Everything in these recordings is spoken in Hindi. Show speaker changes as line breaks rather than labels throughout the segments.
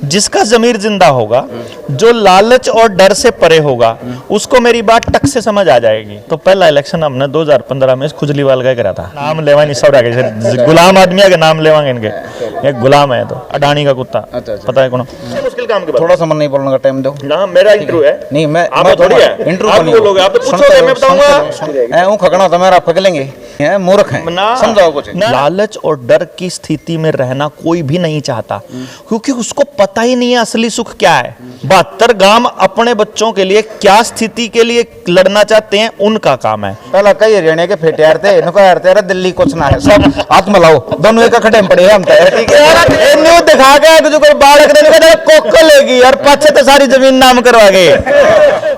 जिसका जमीर जिंदा होगा, जो लालच और डर से परे होगा, उसको मेरी बात टक से समझ आ जाएगी। तो पहला इलेक्शन हमने 2015 में खुजलीवाल का करा था। नाम लेवा नहीं सब रखे, गुलाम आदमी है, नाम लेवांगे इनके, एक गुलाम है तो अडानी का कुत्ता। पता है कौन मुश्किल काम के
थोड़ा सा मन नहीं बोलने का टाइम दो ना,
मेरा इंटरव्यू है।
नहीं मैं
थोड़ी है इंटरव्यू, आप बोलोगे, आप तो पूछोगे, मैं बताऊंगा।
हूं खगड़ा तो मेरा पकड़ लेंगे, मूर्ख हैं, समझाओ कुछ।
लालच और डर की स्थिति में रहना कोई भी नहीं चाहता, क्योंकि उसको पता ही नहीं है असली सुख क्या है। 72 गांव अपने बच्चों के लिए क्या स्थिति के लिए लड़ना चाहते हैं, उनका काम है।
पहला कई हरियाणा के फेटियार थे, इनको यार तेरा दिल्ली कुछ ना है, सब हाथ मिलाओ, दोनों एक खड़े में पड़े हम ठीक है यार। न्यू दिखा के जो कोई बालक देने कोको लेगी और पाछे तो सारी जमीन नाम करवा गए।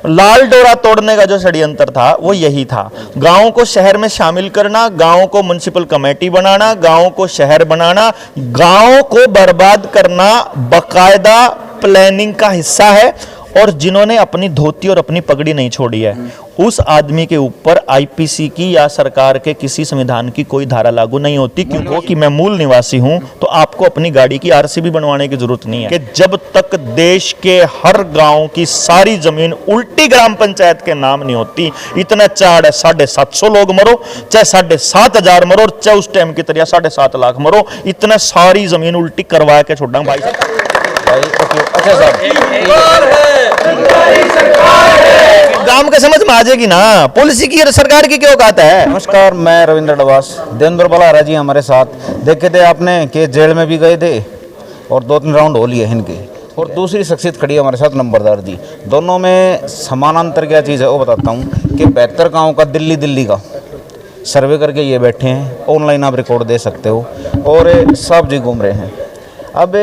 लाल डोरा तोड़ने का जो षड्यंत्र था वो यही था, गांवों को शहर में शामिल करना, गांवों को म्युनिसिपल कमेटी बनाना, गांवों को शहर बनाना, गांवों को बर्बाद करना बकायदा प्लानिंग का हिस्सा है। और जिन्होंने अपनी धोती और अपनी पगड़ी नहीं छोड़ी है, उस आदमी के ऊपर आईपीसी की या सरकार के किसी संविधान की कोई धारा लागू नहीं होती, क्योंकि मैं मूल निवासी हूं। तो आपको अपनी गाड़ी की आरसी भी बनवाने की जरूरत नहीं है। कि जब तक देश के हर गांव की सारी जमीन उल्टी ग्राम पंचायत के नाम नहीं होती, इतना चाड़ 750 लोग मरो, चाहे 7,500 मरो, और चाहे उस टाइम की तरह 7.5 लाख मरो, इतना सारी जमीन उल्टी करवा के छोड़ा भाई साहब। अच्छा साहब,
गांव के समझ में आ जाएगी ना, पॉलिसी की सरकार की क्यों कहता है।
नमस्कार, मैं रविंद्र डवास। देवेंद्र बलारा जी हमारे साथ देखे थे आपने कि जेल में भी गए थे और 2-3 राउंड हो लिए इनके। और दूसरी शख्सियत खड़ी है हमारे साथ, नंबरदार जी। दोनों में समानांतर क्या चीज़ है वो बताता हूँ कि 72 गाँव का दिल्ली का सर्वे करके ये बैठे हैं, ऑनलाइन आप रिकॉर्ड दे सकते हो, और सब जी घूम रहे हैं। अब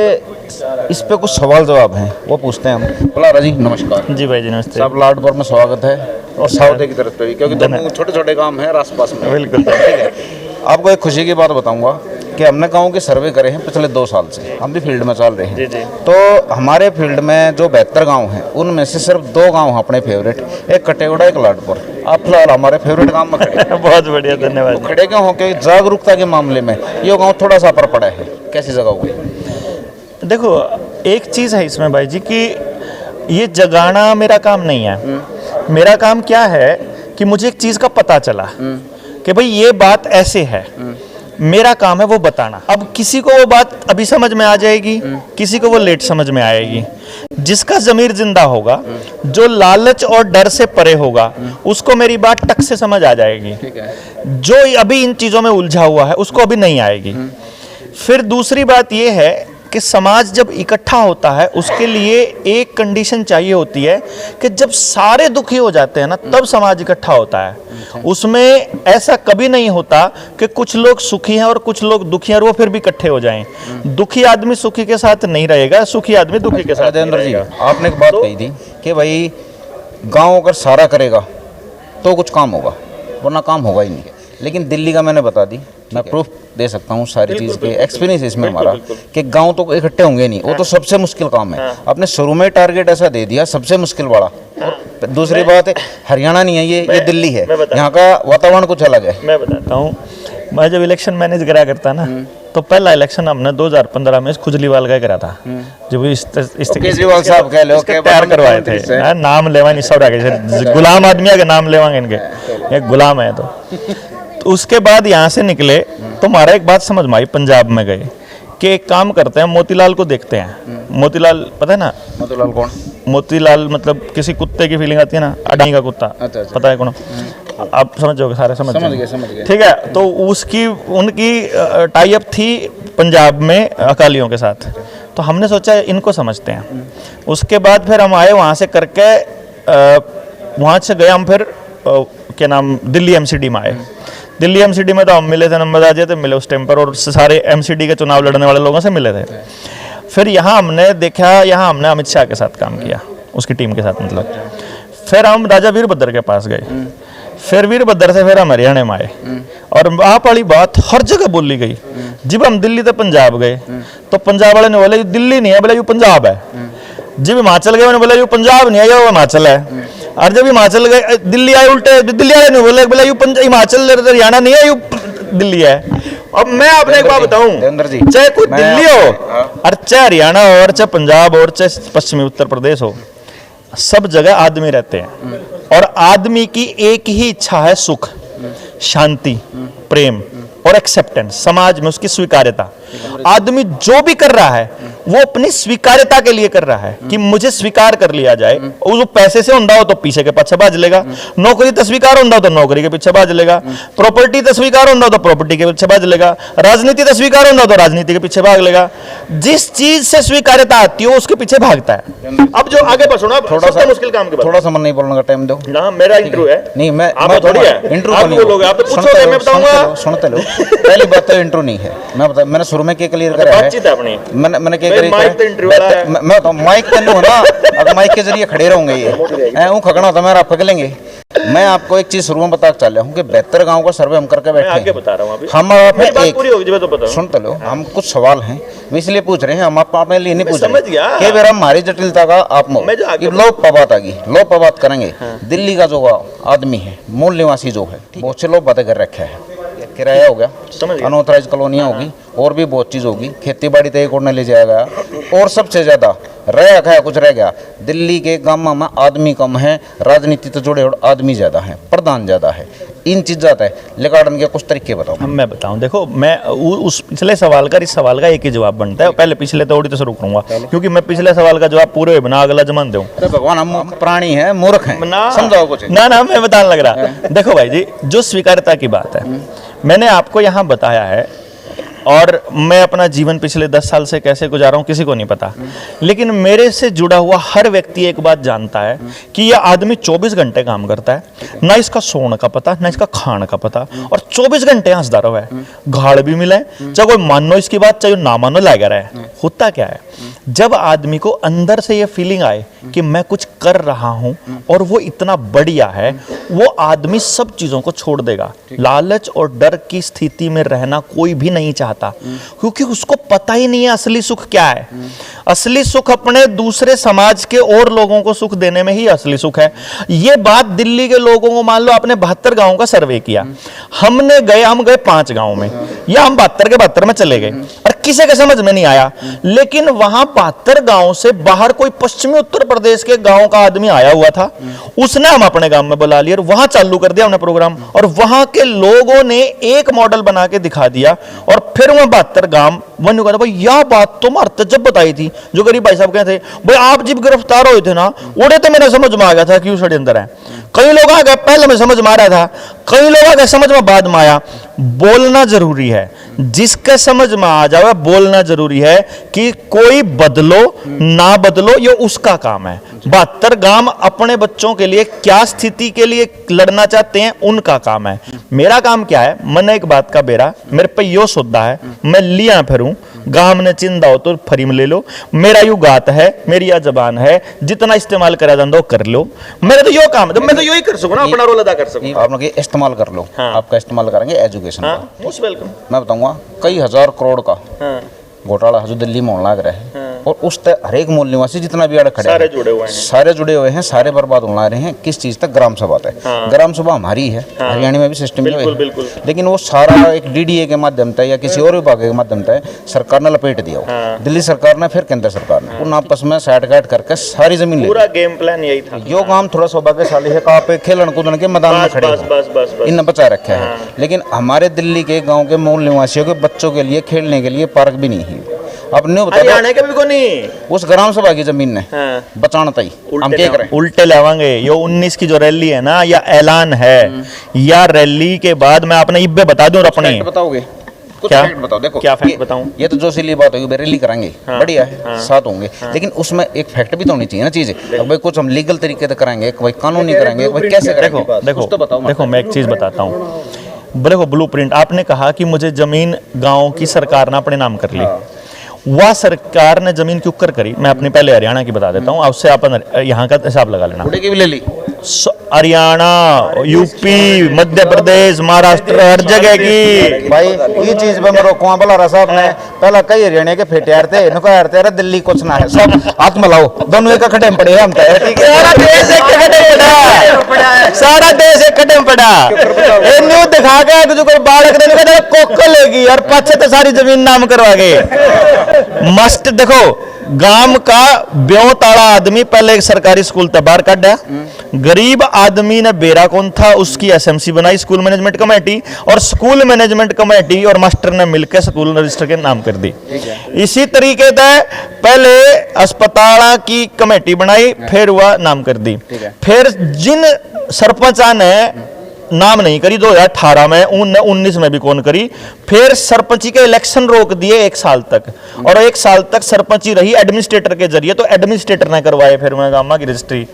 इस पे कुछ सवाल जवाब हैं, वो पूछते हैं हम। बलारा जी नमस्कार।
जी भाई जी नमस्ते।
सब लाडपुर में स्वागत है, और साउथ की तरफ पे भी, क्योंकि दोनों छोटे-छोटे काम हैं आस पास में।
बिल्कुल
ठीक है। आपको एक खुशी की बात बताऊंगा कि हमने गाँव के सर्वे करे हैं पिछले 2 साल से, हम भी फील्ड में चल रहे हैं।
जी जी।
तो हमारे फील्ड में जो 72 गाँव हैं, उनमें से सिर्फ 2 गाँव हैं अपने फेवरेट, एक कटेगोड़ा, एक लाडपुर। आप फिलहाल हमारे फेवरेट गाँव में खड़े।
बहुत बढ़िया, धन्यवाद।
तो खड़े क्यों हो कि जागरूकता के मामले में ये गाँव थोड़ा सा पर पड़ा है, कैसी जगह हुई?
देखो, एक चीज़ है इसमें भाई जी कि ये जगाना मेरा काम नहीं है। मेरा काम क्या है कि मुझे एक चीज़ का पता चला कि भाई ये बात ऐसे है, मेरा काम है वो बताना। अब किसी को वो बात अभी समझ में आ जाएगी, किसी को वो लेट समझ में आएगी। जिसका जमीर जिंदा होगा, जो लालच और डर से परे होगा, उसको मेरी बात टक से समझ आ जाएगी। जो अभी इन चीज़ों में उलझा हुआ है उसको अभी नहीं आएगी। फिर दूसरी बात ये है कि समाज जब इकट्ठा होता है, उसके लिए एक कंडीशन चाहिए होती है कि जब सारे दुखी हो जाते हैं ना, तब समाज इकट्ठा होता है। उसमें ऐसा कभी नहीं होता कि कुछ लोग सुखी हैं और कुछ लोग दुखी हैं और वो फिर भी इकट्ठे हो जाएं। दुखी आदमी सुखी के साथ नहीं रहेगा, सुखी आदमी दुखी के साथ नहीं रहेगा।
आपने एक बात कही थी कि भाई गाँव अगर सारा करेगा तो कुछ काम होगा, वरना काम होगा ही नहीं। लेकिन दिल्ली का मैंने बता दी, मैं प्रूफ दे सकता हूँ सारी चीज़ के, एक्सपीरियंस इसमें हमारा, कि गांव तो इकट्ठे होंगे नहीं, वो तो सबसे मुश्किल काम है। आपने शुरू में टारगेट ऐसा दे दिया, सबसे मुश्किल वाला। और दूसरी बात है, हरियाणा नहीं है ये दिल्ली है, यहाँ का वातावरण कुछ अलग है।
मैं बताता हूँ, मैं जब इलेक्शन मैनेज करा करता ना, तो पहला इलेक्शन हमने 2015 में खुजलीवाल का करा था, जब
केजरीवाल साहब कह लो
तैयार करवाए थे। नाम लेवा नहीं सब रखे, गुलाम आदमी है, नाम लेवांगे इनके, एक गुलाम है। तो उसके बाद यहाँ से निकले तो हमारा एक बात समझ में आई, पंजाब में गए कि एक काम करते हैं, मोतीलाल को देखते हैं। मोतीलाल पता है ना?
मोतीलाल कौन?
मोतीलाल मतलब किसी कुत्ते की फीलिंग आती है ना, अडानी का कुत्ता।
अच्छा।
पता है कौन? आप समझोगे, सारे समझ
गए।
ठीक है। तो उनकी टाई अप थी पंजाब में अकालियों के साथ, तो हमने सोचा इनको समझते हैं। उसके बाद फिर हम आए वहाँ से करके, वहाँ से गए हम फिर क्या नाम, दिल्ली एमसीडी में आए। दिल्ली एमसीडी में तो हम मिले थे, नंबरदार जी थे, मिले उस टाइम पर, और सारे एमसीडी के चुनाव लड़ने वाले लोगों से मिले थे। फिर यहाँ हमने देखा, यहाँ हमने अमित शाह के साथ काम किया, उसकी टीम के साथ मतलब। फिर हम राजा वीरभद्र के पास गए, फिर वीरभद्र से फिर हम हरियाणा में आए, और आप वाली बात हर जगह बोली गई। जब हम दिल्ली से पंजाब गए तो पंजाब वाले ने बोले दिल्ली नहीं है, बोले यू पंजाब है। जब हिमाचल गए उन्होंने बोला यू पंजाब नहीं है, ये हिमाचल है। और जब हिमाचल गए, दिल्ली आए, उल्टे दिल्ली वाले नहीं बोले, बोला यू हिमाचल हरियाणा नहीं है, यू दिल्ली है। अब मैं आपने एक बात बताऊं,
देवेंद्र जी,
चाहे कोई
मैं
दिल्ली हो
हाँ।
और चाहे हरियाणा हो और चाहे पंजाब हो और चाहे पश्चिमी उत्तर प्रदेश हो, सब जगह आदमी रहते हैं और आदमी की एक ही इच्छा है, सुख, शांति, प्रेम और एक्सेप्टेंस, समाज में उसकी स्वीकार्यता। आदमी जो भी कर रहा है वो अपनी स्वीकार्यता के लिए कर रहा है कि मुझे स्वीकार कर लिया जाए। वो पैसे से होता हो तो पीछे के पीछे भाज लेगा, नौकरी तो स्वीकार होता हो तो नौकरी के पीछे भाज लेगा, प्रॉपर्टी तो स्वीकार होता हो तो प्रॉपर्टी के पीछे भाज लेगा, राजनीति तो स्वीकार होता हो तो राजनीति के पीछे भाग लेगा। जिस चीज से स्वीकार्यता आती है उसके पीछे भागता है। अब जो आगे बढ़ो ना,
थोड़ा सा
मुश्किल काम के बाद
थोड़ा सा मन नहीं बोलने का टाइम दो
ना, मेरा इंटरव्यू है।
नहीं, मैं
थोड़ी है
इंटरव्यू
आप बोलोगे, आप तो पूछोगे, मैं बताऊंगा।
सुनते लो पहली बात तो इंटरव्यू नहीं है, मैं बता, मैंने शुरू में क्या क्लियर करा है,
बातचीत है अपनी।
मैंने क्या
भाई, माइक तो इंटरव्यू वाला है।
मैं तो माइक पे लूँ ना, अगर माइक के जरिए खड़े रहूंगे ये वो खगना होता मेरा आप पकड़ेंगे। मैं आपको एक चीज शुरू में बता चल रहा हूँ कि 72 गांव का सर्वे हम करके बैठे
आगे बता रहा हूँ अभी।
हम आप
मेरी बात
एक
पूरी होगी जब तो बताऊं।
सुनते लो, हम कुछ सवाल हैं वो इसलिए पूछ रहे हैं, हम आप अपने लिए नहीं पूछ
समझ
रहे
गया।
कि बेरा हमारी जटिलता का आप
मैं जो आगे
लोग बात आ गई, लोग बात करेंगे। दिल्ली का जो आदमी है, मूल निवासी जो है, बहुत से लोग बातें कर रखे हैं, किराया हो गया, अनऑथराइज कॉलोनियाँ होगी और भी बहुत चीज़ होगी, खेती बाड़ी तो एक और न ले जाया गया, और सबसे ज़्यादा रह गया कुछ रह गया, दिल्ली के गाँव में आदमी कम है, राजनीति तो जुड़े और आदमी ज़्यादा है, प्रधान ज़्यादा है, इन चीज़ ज़्यादा है। लेकिन के कुछ तरीके बताओ।
मैं बताऊं, देखो मैं उस पिछले सवाल का इस सवाल का एक ही जवाब बनता है। पहले पिछले थोड़ी तो शुरू करूंगा क्योंकि मैं पिछले सवाल का जवाब पूरे बना अगला जमान दूं।
अरे भगवान, हम प्राणी हैं, मूर्ख हैं, समझाओ कुछ।
ना मैं बताने लग रहा। देखो भाई जी, जो स्वीकार्यता की बात है, मैंने आपको यहाँ बताया है और मैं अपना जीवन पिछले 10 साल से कैसे गुजारा हूँ किसी को नहीं पता, लेकिन मेरे से जुड़ा हुआ हर व्यक्ति एक बात जानता है कि यह आदमी 24 घंटे काम करता है, ना इसका सोने का पता ना इसका खाने का पता, और 24 घंटे हंसदा रहा है, घाड़ भी मिले, चाहे कोई मानो इसकी बात चाहे ना मानो लगा रहा है। होता क्या है, जब आदमी को अंदर से ये फीलिंग आए कि मैं कुछ कर रहा हूं और वो इतना बढ़िया है, वो आदमी सब चीजों को छोड़ देगा। लालच और डर की स्थिति में रहना कोई भी नहीं चाहता, क्योंकि उसको पता ही नहीं है असली सुख क्या है। असली सुख अपने दूसरे समाज के और लोगों को सुख देने में ही असली सुख है। ये बात दिल्ली के लोगों को, मान लो आपने 72 गांवों का सर्वे किया, हम गए 5 गांव में, या हम 72 के 72 में चले गए और किसी के समझ में नहीं आया, लेकिन वहां 72 गांव से बाहर कोई पश्चिमी उत्तर प्रदेश के गांव का आदमी आया हुआ था, उसने हम अपने गांव में बुला लिया और वहां चालू कर दिया हमने प्रोग्राम, और वहां के लोगों ने एक मॉडल बना के दिखा दिया, और फिर वह 72 गांव वन कहता भाई यह बात तो मारते जब बताई थी, जो गरीब भाई साहब कहते भाई आप जब गिरफ्तार हुए थे ना, उड़े तो मेरे समझ में आ गया था क्यों षड्यंत्र है। कई लोग आ गए पहले में समझ में आ रहा था, कई लोग आ गए समझ में बाद में आया। बोलना जरूरी है, जिसके समझ में आ जाए बोलना जरूरी है, कि कोई बदलो ना बदलो ये उसका काम है। 72 गांव अपने बच्चों के लिए क्या स्थिति के लिए लड़ना चाहते हैं उनका काम है। मेरा काम क्या है, मन एक बात का बेरा मेरे पे यो सौदा है, मैं लिया फिरूं, गांव ने चिंदा हो तो फ्री में ले लो, मेरा यू गात है, मेरी यह जबान है, जितना इस्तेमाल करा जाता कर लो, मेरा तो यो काम है, मैं तो यही कर सकूं ना, अपना रोल अदा कर सकूं।
आप लोग इस्तेमाल कर लो। हाँ। आपका इस्तेमाल करेंगे एजुकेशन का।
Most welcome.
मैं बताऊंगा कई हजार करोड़ का घोटाला जो दिल्ली में होने लग रहा है, और उस तक हर एक मूल निवासी जितना भी अड़ खड़े
सारे जुड़े हुए हैं,
सारे बर्बाद होने लग रहे हैं। किस चीज तक? ग्राम सभा तक। ग्राम सभा हमारी है, हरियाणा में भी सिस्टम
बिल्कुल,
लेकिन वो सारा एक डीडीए के माध्यम से या किसी और विभाग के माध्यम से सरकार ने लपेट दिया। दिल्ली सरकार ने, फिर केंद्र सरकार ने उन आपस में साठ-गांठ करके सारी जमीन ले,
पूरा गेम प्लान यही था।
यो काम थोड़ा सौभाग्यशाली है, कहाँ पे खेलन कूदन के मैदान में खड़े इन बचा रखा है। लेकिन हमारे दिल्ली के गाँव के मूल निवासियों के बच्चों के लिए खेलने के लिए पार्क भी नहीं है। अब न्यू
हरियाणा के भी को नहीं,
उस ग्राम सभा की जमीन ने बचाना था। हम क्या करें?
उल्टे लेवांगे। ये 19 की जो रैली है ना, या ऐलान है, या रैली के बाद मैं आपने इब्बे बता दूं अपने
बताओगे कुछ
क्या
फैक्ट बताओ। देखो
क्या फैक्ट बताऊं?
ये तो जो सिली बात होगी रैली कराएंगे, बढ़िया है, साथ होंगे, लेकिन उसमें एक फैक्ट भी तो होनी चाहिए ना चीज। अब भाई कुछ हम लीगल तरीके से कराएंगे, भाई कानूनी कराएंगे, भाई कैसे करेंगे?
देखो मैं एक चीज बताता हूँ। देखो ब्लूप्रिंट, आपने कहा कि मुझे जमीन गाँव की सरकार ने अपने नाम कर ली। वह सरकार ने जमीन क्यों कर करी, मैं अपनी पहले हरियाणा की बता देता हूँ, उससे अपन यहाँ का हिसाब लगा लेना।
की भी ले ली,
हरियाणा, यूपी, मध्य प्रदेश, महाराष्ट्र, हर जगह की।
भाई ये चीज पे मेरे को बला साहब ने पहला कई हरियाणा के फेटियार थे इनको यार तेरा दिल्ली कुछ ना है सब हाथ मिलाओ दोनों एक खड़े में पड़े हम तो ठीक है
सारा देश एक खड़े पड़ा, सारा देश एक खड़े में पड़ा। ए न्यू दिखा के जो कोई बालक ने कहता कोको लेगी और पीछे तो सारी जमीन नाम करवा गए। मस्त देखो गांव का ब्यों ताड़ा आदमी पहले एक सरकारी स्कूल था बाहर काटा, गरीब आदमी ने बेरा कौन था उसकी एसएमसी बनाई स्कूल मैनेजमेंट कमेटी, और स्कूल मैनेजमेंट कमेटी और मास्टर ने मिलकर स्कूल रजिस्टर के नाम कर दी। इसी तरीके से पहले अस्पताल की कमेटी बनाई फिर हुआ नाम कर दी। फिर जिन सरपंचा ने नाम नहीं करी 2018 में 19 में भी कौन करी, फिर सरपंची के इलेक्शन रोक दिए 1 साल तक, और 1 साल तक सरपंची रही एडमिनिस्ट्रेटर के जरिए, तो एडमिनिस्ट्रेटर ने करवाए फिर मैं गांव की रजिस्ट्री।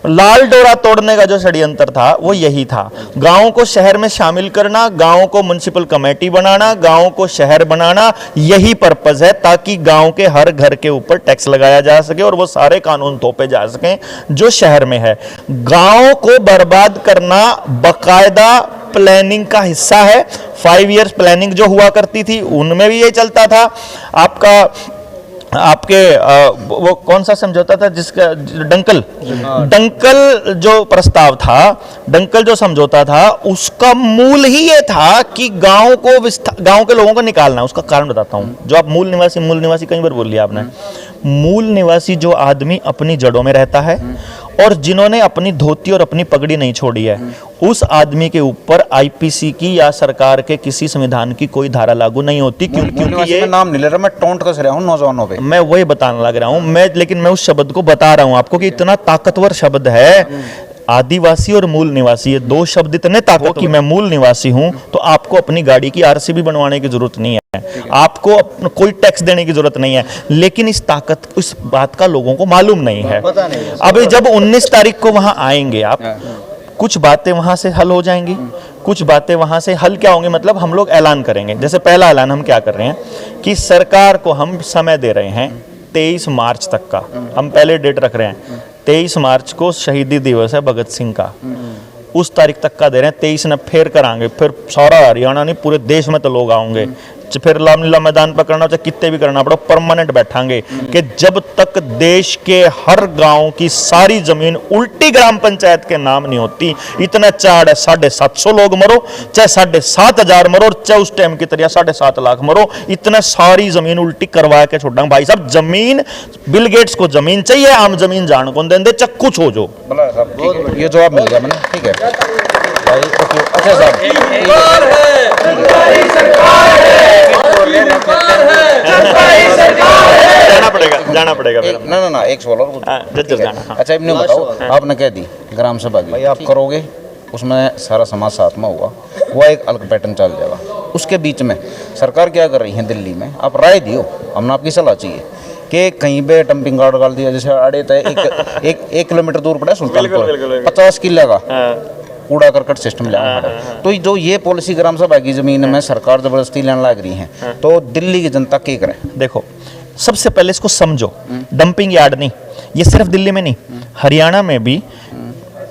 लाल डोरा तोड़ने का जो षड्यंत्र था वो यही था, गांव को शहर में शामिल करना, गांव को म्युनिसिपल कमेटी बनाना, गांव को शहर बनाना, यही पर्पज है ताकि गांव के हर घर के ऊपर टैक्स लगाया जा सके और वो सारे कानून थोपे जा सके जो शहर में है। गांव को बर्बाद करना बकायदा प्लानिंग का हिस्सा है। 5 इयर्स प्लानिंग जो हुआ करती थी उनमें भी ये चलता था। आपके वो कौन सा समझौता था जिसका डंकल जो प्रस्ताव था, डंकल जो समझौता था, उसका मूल ही ये था कि गांव के लोगों को निकालना। उसका कारण बताता हूं। जो आप मूल निवासी कई बार बोल लिया आपने, मूल निवासी जो आदमी अपनी जड़ों में रहता है और जिन्होंने अपनी धोती और अपनी पगड़ी नहीं छोड़ी है, उस आदमी के ऊपर आईपीसी की या सरकार के किसी संविधान की कोई धारा लागू नहीं होती, क्योंकि ये
नाम नहीं ले रहा, मैं टोंट कस रहा हूं नौजवानों पे।
मैं वही बताने लग रहा हूं लेकिन मैं उस शब्द को बता रहा हूं आपको कि इतना ताकतवर शब्द है। आदिवासी और मूल निवासी, ये 2 शब्द इतने ताकतवर कि मैं मूल निवासी हूं तो आपको अपनी गाड़ी की आरसी भी बनवाने की जरूरत नहीं है, आपको कोई टैक्स देने की जरूरत नहीं है। लेकिन इस बात का लोगों को मालूम नहीं है। अभी जब 19 तारीख को वहां आएंगे आप, कुछ बातें वहां से हल हो जाएंगी, कुछ बातें वहां से हल क्या होंगी, मतलब हम लोग ऐलान करेंगे। जैसे पहला ऐलान हम क्या कर रहे हैं कि सरकार को हम समय दे रहे हैं 23 मार्च तक का, हम पहले डेट रख रहे हैं 23 मार्च को शहीदी दिवस है भगत सिंह का, उस तारीख तक का दे रहे हैं। 23 ने फिर करांगे, फिर सारा हरियाणा नहीं पूरे देश में तो लोग आएंगे, फिर रामलीला मैदान पर करना चाहे कितने भी करना पड़ो, परमानेंट बैठांगे कि जब तक देश के हर गांव की सारी जमीन उल्टी ग्राम पंचायत के नाम नहीं होती। इतना चाड़ है, 750 लोग मरो चाहे 7,500 मरो, चाहे उस टाइम की तरह 7.5 लाख मरो, इतना सारी जमीन उल्टी करवा के छोड़ांगे। भाई साहब जमीन, बिल गेट्स को जमीन चाहिए, आम जमीन जान कौन देंगे, चाहे कुछ हो जो।
ये जवाब मिल गया मैंने, ठीक है भाई। अच्छा साहब,
जाना पड़ेगा
ना एक सवाल और।
जाना।
अच्छा इन्हें बताओ, आपने कह दी ग्राम सभा की भाई आप करोगे, उसमें सारा समाज साथ में होगा, वो एक अलग पैटर्न चल जाएगा। उसके बीच में सरकार क्या कर रही है दिल्ली में, आप राय दियो, हमने आपकी सलाह चाहिए कि कहीं पे डंपिंग गार्ड डाल दिया, जैसे आड़े तय एक किलोमीटर दूर पड़ा सुल्तानपुर, 50 किले का कूड़ा करकट सिस्टम लाना पड़ा। तो जो ये पॉलिसी ग्राम सभा की जमीन में सरकार जबरदस्ती लेने लग रही है, तो दिल्ली की जनता क्या करे?
देखो, सबसे पहले इसको समझो, डंपिंग यार्ड नहीं, ये सिर्फ दिल्ली में नहीं, हरियाणा में भी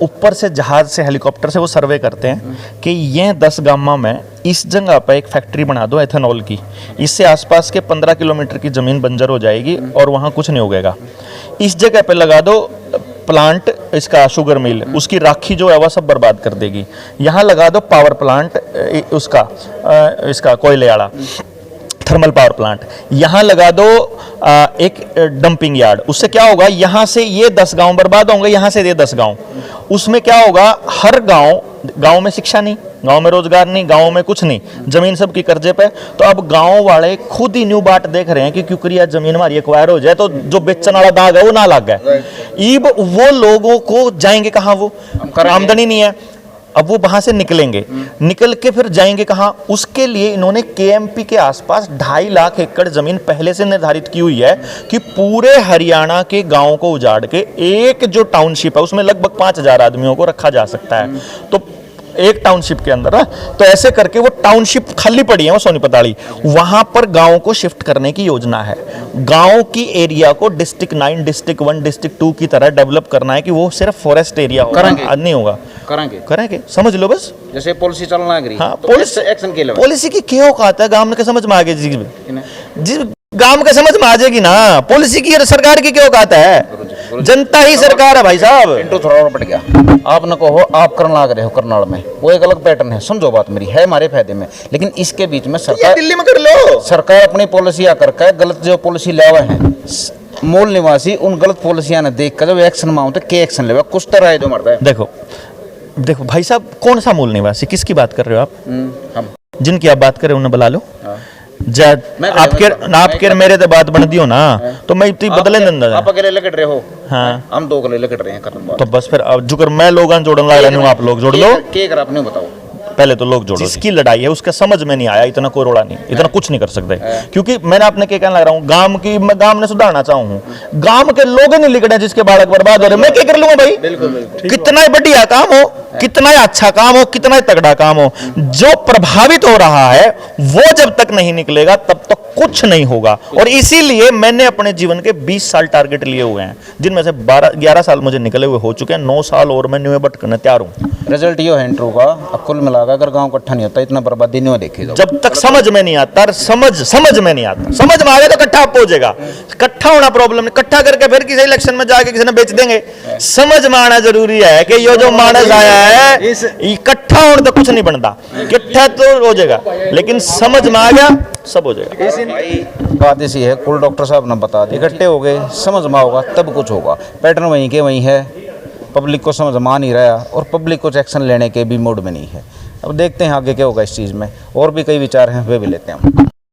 ऊपर से जहाज से हेलीकॉप्टर से वो सर्वे करते हैं कि ये 10 गांव में इस जगह पर एक फैक्ट्री बना दो एथेनॉल की, इससे आसपास के 15 किलोमीटर की जमीन बंजर हो जाएगी और वहाँ कुछ नहीं उगेगा। इस जगह पे लगा दो प्लांट, इसका शुगर मिल, उसकी राखी जो है वह सब बर्बाद कर देगी। यहाँ लगा दो पावर प्लांट, इसका कोयले वाला थर्मल पावर प्लांट, यहाँ लगा दो एक डंपिंग यार्ड, उससे क्या होगा, यहाँ से ये 10 गांव बर्बाद होंगे, यहाँ से ये 10 गांव, उसमें क्या होगा, हर गांव में शिक्षा नहीं, गांव में रोजगार नहीं, गांव में कुछ नहीं, जमीन सबकी कर्जे पे। तो अब गांव वाले खुद ही न्यू बाट देख रहे हैं कि क्यों करिए जमीन हमारी एक्वायर हो जाए तो जो बेचने वाला दाग है वो ना लग गए। ईब वो लोगों को जाएंगे कहाँ, वो आमदनी नहीं है, अब वो वहां से निकलेंगे, निकल के फिर जाएंगे कहां, उसके लिए इन्होंने केएमपी के आसपास 2.5 लाख एकड़ जमीन पहले से निर्धारित की हुई है कि पूरे हरियाणा के गांवों को उजाड़ के एक जो टाउनशिप है उसमें लगभग 5,000 आदमियों को रखा जा सकता है। तो एक टाउनशिप के अंदर ना, तो ऐसे करके वो टाउनशिप खाली पड़ी है वो सोनीपताड़ी, वहां पर गांव को शिफ्ट करने की योजना है। गांव की एरिया को डिस्ट्रिक्ट 9, डिस्ट्रिक्ट 1, डिस्ट्रिक्ट 2 की तरह डेवलप करना है कि वो सिर्फ फॉरेस्ट एरिया होगा, नहीं होगा। करेंगे, समझ लो बस।
जैसे पॉलिसी चलना है,
हाँ,
तो एक्शन के लिए
पॉलिसी की क्या औकात है गांव के समझ में आ गई जी गांव के समझ में आ जाएगी ना, पॉलिसी की सरकार की क्या औकात है, जनता ही सरकार है भाई साहब।
इंटू थोड़ा और बढ़ गया।
आप न कहो आप करना लग रहे हो करनाल में, वो एक अलग पैटर्न है, समझो बात मेरी, है हमारे फायदे में, लेकिन इसके बीच में सरकार
दिल्ली में कर लो,
सरकार अपनी पॉलिसियां करके गलत जो पॉलिसी लावा है, मूल निवासी उन गलत पॉलिसियां ने देख कर जब एक्शन मांगते के एक्शन लेवा, कुछ तरह है जो मरता है।
देखो भाई साहब, कौन सा मूल निवासी, किसकी बात कर रहे हो आप?
हम
जिनकी आप बात कर रहे हो उन्हें बुला लो। आपके मेरे तो बात बन दियो ना, तो मैं इतनी बदले नहीं।
आप अकेले लकड़ रहे हो,
हाँ,
हम दो अकेले लकड़ रहे हैं, खत्म बात।
तो बस फिर अब जुकर मैं लोगों जोड़न लग रहा हूँ, आप लोग जोड़ लो।
के कर आपने बताओ,
पहले तो लोग जोड़ो। जिसकी लड़ाई है उसका समझ में नहीं आया, इतना कोई रोड़ा नहीं, इतना कुछ नहीं कर सकते, क्योंकि मैंने आपने क्या कहना लग रहा हूँ, गांव की मैं गांव ने सुधारना चाहूँ, गांव के लोग नहीं लिखड़े जिसके बालक बर्बाद हो रहे, मैं क्या कर लूंगा भाई? कितना ही बढ़िया काम हो, कितना ही अच्छा काम हो, कितना ही तगड़ा काम हो, जो प्रभावित हो रहा है वो जब तक नहीं निकलेगा तब तक कुछ नहीं होगा। और इसीलिए मैंने अपने जीवन के 20 साल टारगेट लिए हुए हैं, जिनमें से 11 साल मुझे निकले हुए हो चुके हैं, 9 साल और मैं न्यू भटकने तैयार हूँ।
रिजल्ट ये है इंट्रो का, अब कुल मिलाकर अगर गांव इकट्ठा नहीं होता इतना बर्बादी नहीं देखेगा।
जब तक समझ में नहीं आता, समझ में नहीं आता, समझ में आ गया तो इकट्ठा हो जाएगा। इकट्ठा होना प्रॉब्लम नहीं, इकट्ठा करके फिर किसी इलेक्शन में जाके किसी ने बेच देंगे। समझ में आना जरूरी है कि ये जो मानस आया है इकट्ठा होने तो कुछ नहीं बनता, इकट्ठा तो हो जाएगा, लेकिन समझ में आ गया सब हो जाएगा।
बात ऐसी है, कुल डॉक्टर साहब ने बता दिया, इकट्ठे हो गए, समझ में होगा तब कुछ होगा। पैटर्न वहीं के वहीं है, पब्लिक को समझ में नहीं रहा और पब्लिक कुछ एक्शन लेने के भी मूड में नहीं है। अब देखते हैं आगे क्या होगा इस चीज़ में, और भी कई विचार हैं वे भी लेते हैं हम।